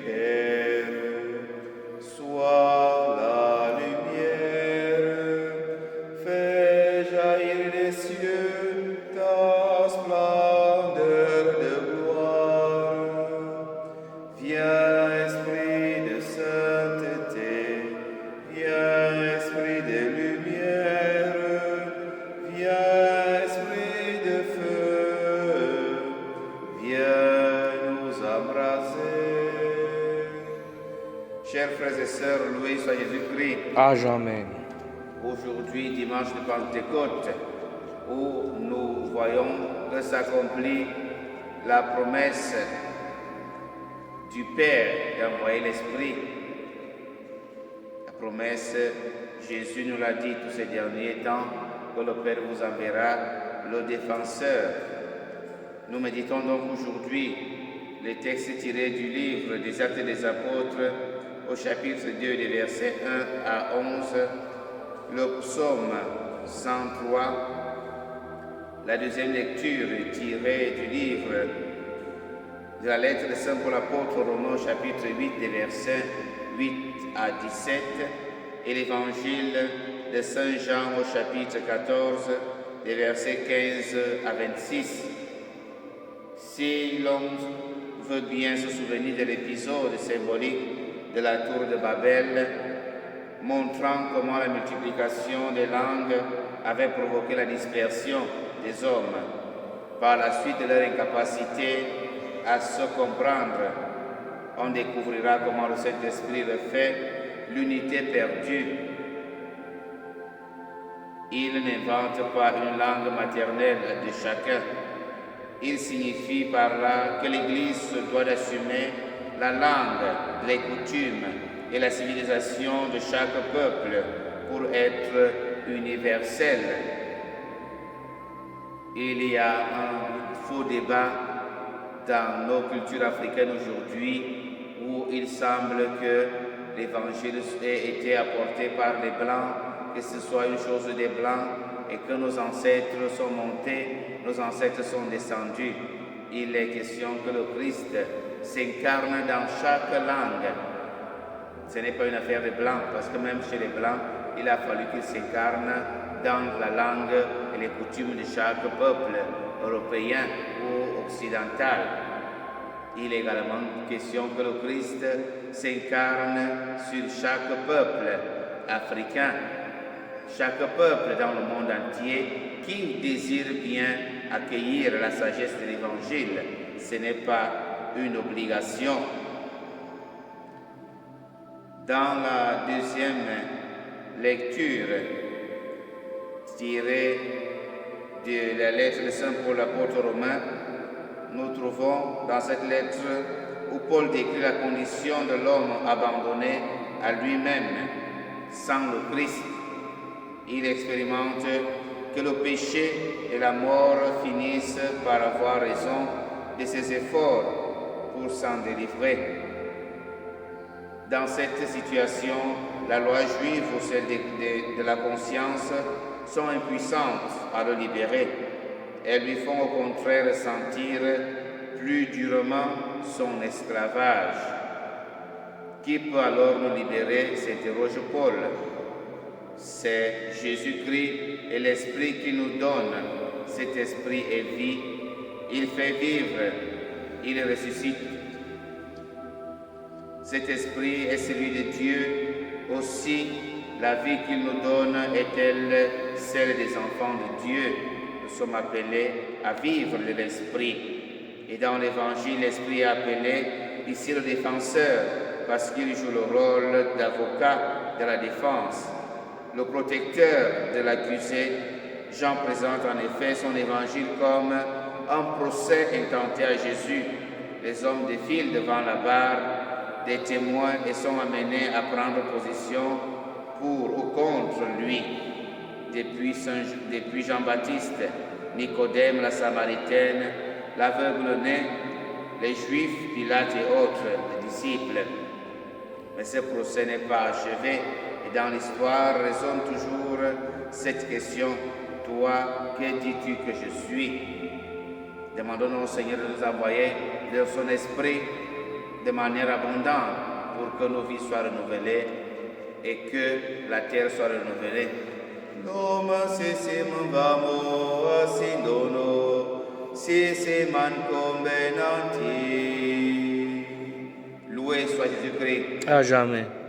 Père, sois la lumière, fais jaillir des cieux ta splendeur de gloire. Viens, Esprit de sainteté, viens, Esprit de lumière, viens, Esprit de feu, viens nous embraser. Chers frères et sœurs, loué soit Jésus-Christ. À jamais. Aujourd'hui, dimanche de Pentecôte, où nous voyons que s'accomplit la promesse du Père d'envoyer l'Esprit. La promesse, Jésus nous l'a dit tous ces derniers temps, que le Père vous enverra le défenseur. Nous méditons donc aujourd'hui les textes tirés du livre des Actes des Apôtres au chapitre 2 des versets 1 à 11, le psaume 103, la deuxième lecture tirée du livre de la lettre de Saint Paul apôtre aux Romains au chapitre 8 des versets 8 à 17 et l'évangile de Saint Jean au chapitre 14 des versets 15 à 26. Si l'on veut bien se souvenir de l'épisode symbolique de la tour de Babel, montrant comment la multiplication des langues avait provoqué la dispersion des hommes. Par la suite de leur incapacité à se comprendre, on découvrira comment le Saint-Esprit refait l'unité perdue. Il n'invente pas une langue maternelle de chacun. Il signifie par là que l'Église se doit d'assumer la langue, les coutumes et la civilisation de chaque peuple pour être universelle. Il y a un faux débat dans nos cultures africaines aujourd'hui où il semble que l'Évangile ait été apporté par les Blancs, que ce soit une chose des Blancs et que nos ancêtres sont montés, nos ancêtres sont descendus. Il est question que le Christ s'incarne dans chaque langue. Ce n'est pas une affaire des Blancs, parce que même chez les Blancs, il a fallu qu'il s'incarne dans la langue et les coutumes de chaque peuple européen ou occidental. Il est également question que le Christ s'incarne sur chaque peuple africain, chaque peuple dans le monde entier qui désire bien accueillir la sagesse de l'Évangile. Ce n'est pas une obligation. Dans la deuxième lecture tirée de la lettre de Saint Paul apôtre aux Romains, nous trouvons dans cette lettre où Paul décrit la condition de l'homme abandonné à lui-même sans le Christ. Il expérimente que le péché et la mort finissent par avoir raison de ses efforts pour s'en délivrer. Dans cette situation, la loi juive ou celle de la conscience sont impuissantes à le libérer. Elles lui font au contraire sentir plus durement son esclavage. Qui peut alors nous libérer, s'interroge Paul. C'est Jésus-Christ et l'Esprit qui nous donne. Cet Esprit est vie. Il fait vivre. Il ressuscite. Cet Esprit est celui de Dieu. Aussi, la vie qu'il nous donne est-elle celle des enfants de Dieu. Nous sommes appelés à vivre de l'Esprit. Et dans l'Évangile, l'Esprit est appelé ici le défenseur, parce qu'il joue le rôle d'avocat de la défense. Le protecteur de l'accusé, Jean présente en effet son Évangile comme un procès intenté à Jésus. Les hommes défilent devant la barre des témoins et sont amenés à prendre position pour ou contre lui. Depuis Jean-Baptiste, Nicodème la Samaritaine, l'aveugle-né, les Juifs, Pilate et autres, les disciples. Mais ce procès n'est pas achevé et dans l'histoire résonne toujours cette question. Toi, que dis-tu que je suis? Demandons au Seigneur de nous envoyer de son esprit de manière abondante pour que nos vies soient renouvelées et que la terre soit renouvelée. Noma sese mvamo asindono sese man convenanti. Loué soit Jésus-Christ. À jamais.